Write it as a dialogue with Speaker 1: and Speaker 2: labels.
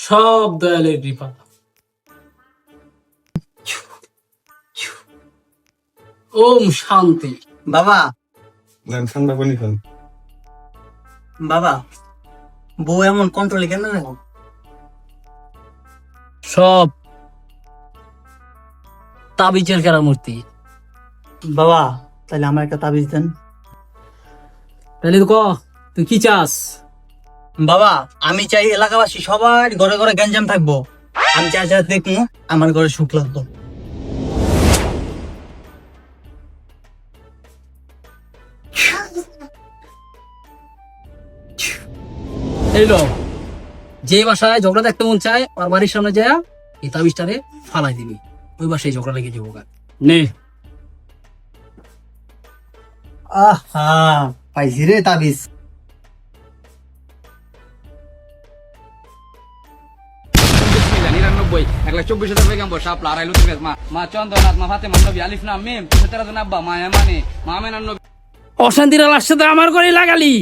Speaker 1: সব দয়ালের কৃপা। ওম শান্তি।
Speaker 2: বাবা
Speaker 3: ঠান্ডা পানি খান।
Speaker 2: বাবা বউ এমন কন্ট্রোলে কেন রাখো?
Speaker 1: সব তাবিজের কেরামূর্তি।
Speaker 2: বাবা তাহলে আমার একটা তাবিজ দেন।
Speaker 1: তাহলে তো ক, তুই কি চাস?
Speaker 2: বাবা আমি চাই এলাকাবাসী সবার ঘরে ঘরে গ্যাঞ্জাম থাকবো। আমি চাই যা দেখবো আমার ঘরে সুখ লাগতো।
Speaker 1: এলো যে বাসায় ঝগড়া দেখতে মন চায় আর বাড়ির সামনে যায় এই তাবিজটারে ফালাই দিবি, ওই বাসায় ঝগড়া লেগে যাবো। নে
Speaker 2: আহা পাইছি রে তাবিজ।
Speaker 4: নিরানব্বই 1,24,000 বেগম শাপলা আড়াই লুতুর মা মা চন্দ্রনাথ মা ফাতে মান্নবী আলিফ নাম মিম 17 জন আব্বা মা ইয়ামানি মা মেনান্নবী।
Speaker 1: অশান্তির লাশ সাথে আমার করে লাগালি।